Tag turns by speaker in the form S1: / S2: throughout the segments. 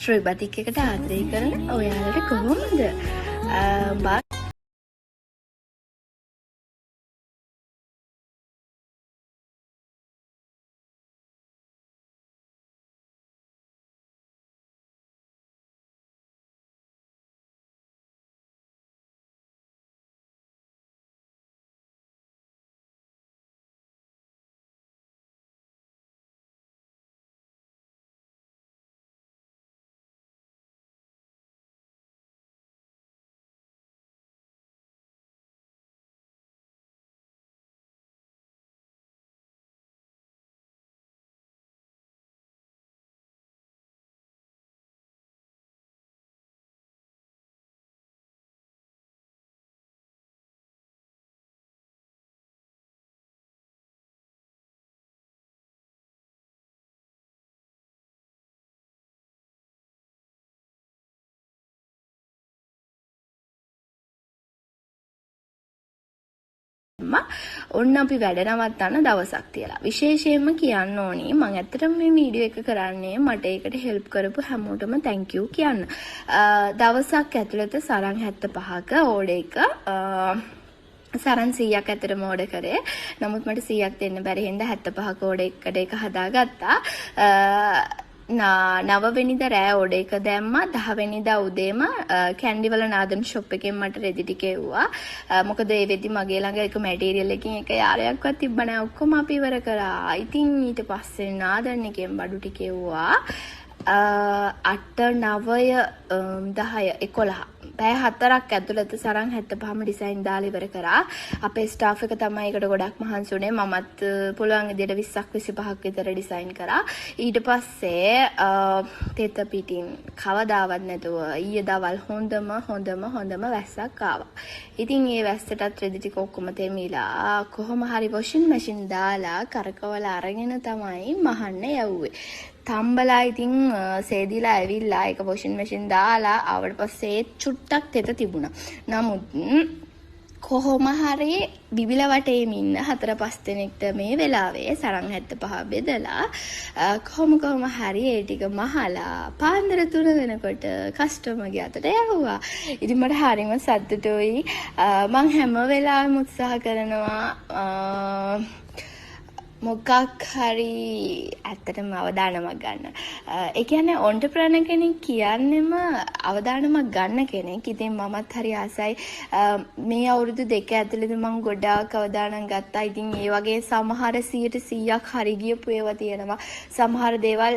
S1: ශ්‍රීබතික් එකට ආදරය කරන ඔයාලට කොහොමද? ඔන්න අපි වැඩ නවත්තන්න දවසක් තියලා. විශේෂයෙන්ම කියන්න ඕනේ මම ඇත්තටම මේ වීඩියෝ එක කරන්නේ මට ඒකට හෙල්ප් කරපු හැමෝටම thank you කියන්න. දවසක් ඇතුළත සරන් 75ක ඕඩර් එක සරන් 100ක් ඇතරම ඕඩර් කරේ. නමුත් මට 100ක් දෙන්න බැරි හින්දා 75ක ඕඩර් එකට ඒක හදාගත්තා. 9 වෙනිදා රෑ ඕඩර් එක දැම්මා. 10 වෙනිදා උදේම කැන්ඩිවල නාදන් ෂොප් එකෙන් මට රෙදි ටික එව්වා. මොකද ඒ වෙද්දි මගේ ළඟ එක මැටීරියල් එකකින් එක යාලයක්වත් තිබ්බ නැහැ. ඔක්කොම අපි ඉවර කරා. ඉතින් ඊට පස්සේ නාදන් එකෙන් බඩු ටික එව්වා. 8 9 10 11 පැය 4ක් ඇතුළත සරන් 75ම ඩිසයින් දාලා ඉවර කරා. අපේ ස්ටාෆ් එක තමයි ඒකට ගොඩක් මහන්සි වුණේ. මමත් පුළුවන් විදියට 20ක් 25ක් විතර ඩිසයින් කරා. ඊට පස්සේ තෙත පිටින් කවදාවත් නැතුව ඊයේ දවල් හොඳම වැස්සක් ආවා. ඉතින් ඒ වැස්සටත් රෙදි ටික ඔක්කොම තෙමිලා කොහොම හරි වොෂින් මැෂින් දාලා කරකවලා අරගෙන තමයි මහන්න යවුවේ. තම්බලා ඉතින් සේදිලා ඇවිල්ලා ඒක වොෂින් මැෂින් දාලා ආවට පස්සේ චුට්ටක් තෙත තිබුණා. නමුත් කොහොම හරි බිබිල වටේම ඉන්න 4-5 දෙනෙක්ට මේ වෙලාවේ සරන් 75 බෙදලා කොහොම හරි ඒ ටික මහලා පාන්දර 3 වෙනකොට කස්ටමර්ගේ අතට යවුවා. ඉතින් මට හරිම සතුටුයි. මම හැම වෙලාවෙම උත්සාහ කරනවා මොකක් හරි ඇත්තටම අවදානමක් ගන්න. ඒ කියන්නේ ඔන්ටර්ප්‍රෙනර් කෙනෙක් කියන්නේම අවදානමක් ගන්න කෙනෙක්. ඉතින් මමත් හරි ආසයි. මේ අවුරුදු 2 ඇතුළත මම ගොඩාක් අවදානම් ගත්තා. ඉතින් ඒ වගේ සමහර 100%ක් හරි ගියපු ඒවා තියෙනවා. සමහර දේවල්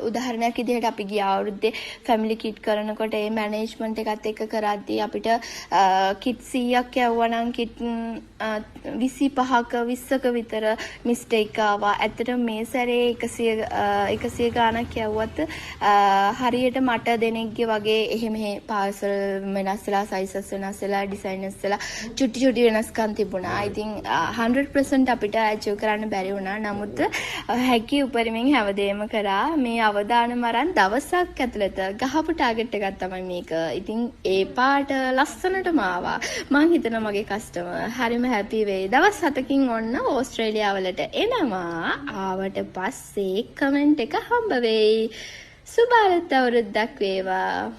S1: උදාහරණයක් විදිහට අපි ගිය අවුරුද්දේ ෆැමිලි කිට් කරනකොට ඒ මැනේජ්මන්ට් එකත් එක්ක කරද්දී අපිට කිට් 100ක් යවුවා නම් කිට් 25ක 20ක විතර මිස්ටේක් ආවා. ඇත්තටම මේ සැරේ 100 ගාණක් යවුවත් හරියට මට දෙනෙක්ගේ වගේ එහෙම පාර්සල් වෙනස් වෙලා සයිසස් වෙනස් වෙලා ඩිසයිනර්ස් වෙලා චුටි වෙනස්කම් තිබුණා. ඉතින් 100% අපිට ඇචීව් කරන්න බැරි වුණා. නමුත් හැකි උපරිමයෙන් හැමදේම කරා. මේ අවදානම අරන් දවසක් ඇතුළත ගහපු ටාගට් එකක් තමයි මේක. ඉතින් ඒ පාට ලස්සනටම ආවා. මං හිතනවා මගේ කස්ටමර් හරිම හැපි වෙයි. දවස් 7කින් ඔන්න ඕස්ට්‍රේලියාව වලට එනවා. ආවට පස්සේ කමෙන්ට් එක හම්බ වෙයි. සුබ අවුරුද්දක් වේවා.